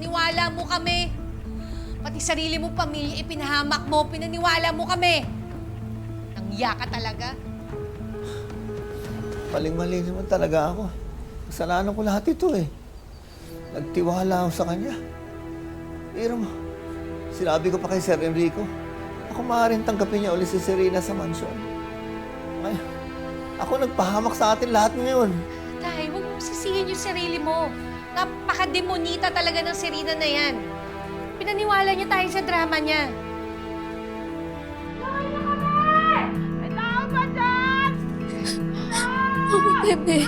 Pinaniwala mo kami. Pati sarili mo pamilya, ipinahamak mo. Pinaniwala mo kami. Nangya ka talaga. Maling-mali naman talaga ako. Kasalanan ko lahat ito eh. Nagtiwala ako sa kanya. Pero sinabi ko pa kay Sir Enrico, ako maaaring tanggapin niya ulit si Serena sa mansyon. Ngayon, ako nagpahamak sa atin lahat ngayon. Tay, huwag mong sisihin yung sarili mo. Napaka-demonita talaga ng Serena na yan. Pinaniwala niya tayo sa drama niya. Oh, bebe.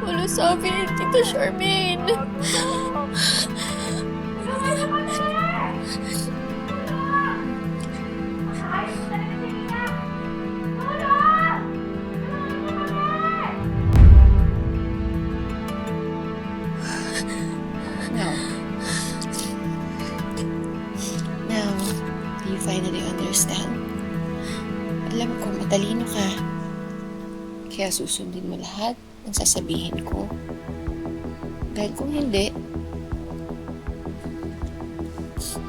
Wala sabi ni Tita Charmaine. Now, do you finally understand? Alam ko, matalino ka. Kaya susundin mo lahat ng sasabihin ko. Dahil kung hindi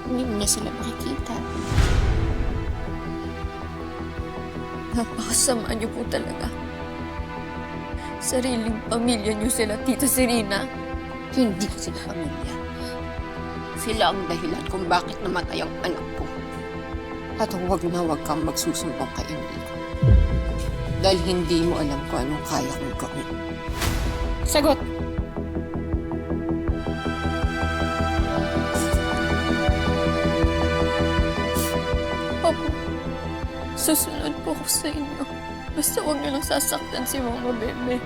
mo na sila makikita. Napakasama niyo po talaga. Sariling pamilya niyo sila, Tita Serena. Hindi sila pamilya. Sila ang dahilan kung bakit namatay ang anak ko. At huwag na huwag kang magsusumbong kay Enrico. Dahil hindi mo alam kung anong kaya kong gawin. Sagot! Opo, susunod po ko sa inyo. Basta huwag niyo lang sasaktan si Mama Bebe.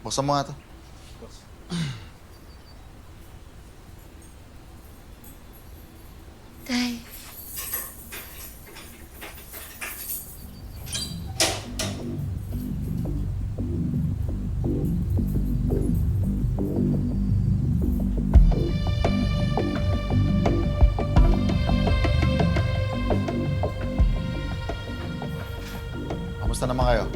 Buksan mo nga to. Tay. Kamusta naman kayo?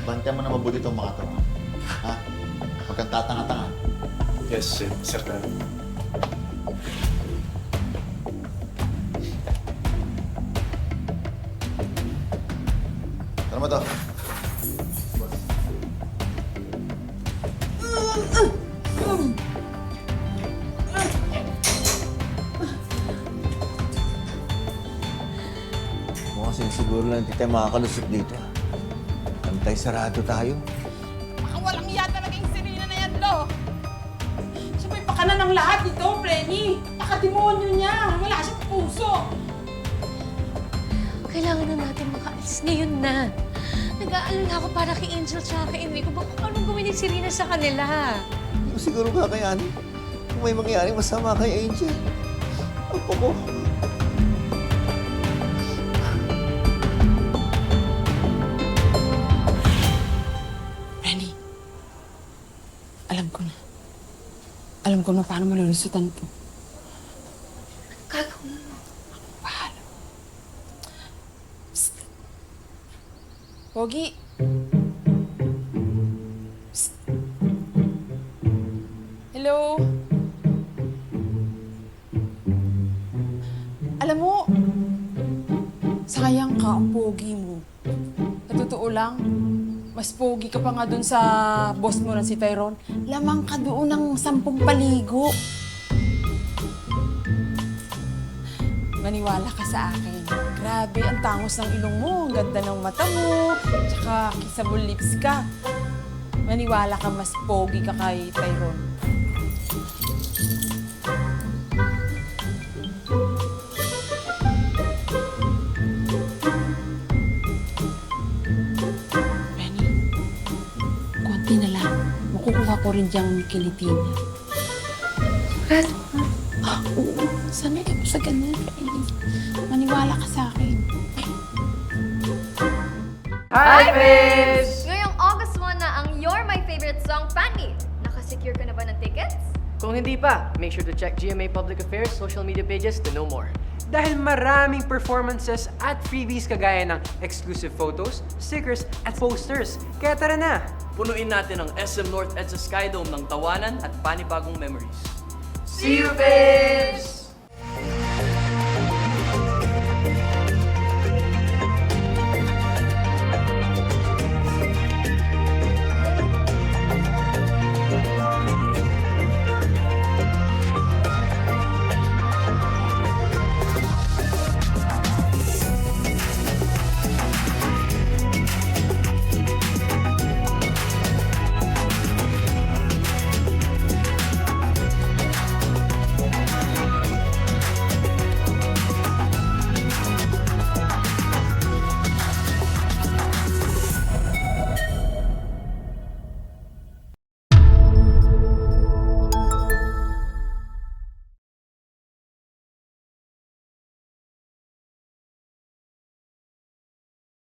Bantayan mo na mabuti itong mga to. Ha? Huwag kang tatanga-tanga. Yes, Sir Carl. Tara mo to. Mukhang sinisiguro lang hindi tayo makakalusot dito. Antay sarado tayo. Walang iya talaga yung Serena na yan, Lo. Siya may pakana ng lahat ito, Frenny. Napaka-demonyo niya. Wala siyang puso. Kailangan na natin makaalis ngayon na. Nag-aalala ako para kay Angel at kay Enrico. Baka kung anong gawin ni Serena sa kanila. Hindi ko siguro kakayanin kung may mangyaring masama kay Angel. Opo ko. Frenny, alam ko na. Alam ko na paano malulusutan to. Gagawin mo. Bahala. Psst. Pogi. Psst. Hello? Alam mo, sayang ka ang pogi mo. Sa totoo lang, mas pogi ka pa nga dun sa boss mo na si Tyrone. Lamang ka doon ng 10 paligo. Maniwala ka sa akin. Grabe, ang tangos ng ilong mo. Ang ganda ng mata mo. Tsaka kissable lips ka. Maniwala ka, mas pogi ka kay Tyrone. Benny, konti na lang. Makukuha ko rin diyang kiliti niya. Ano? Oo, sanay ako sa ganun. Maniwala ka sa akin. Hi, Fish! Ngayong August 1 na ang You're My Favorite Song Fan Remy, nakasecure ka na ba ng tickets? Kung hindi pa, make sure to check GMA Public Affairs social media pages to know more. Dahil maraming performances at freebies kagaya ng exclusive photos, stickers, at posters. Kaya tara na! Punuin natin ang SM North EDSA Skydome ng tawanan at panibagong memories. See you, babes!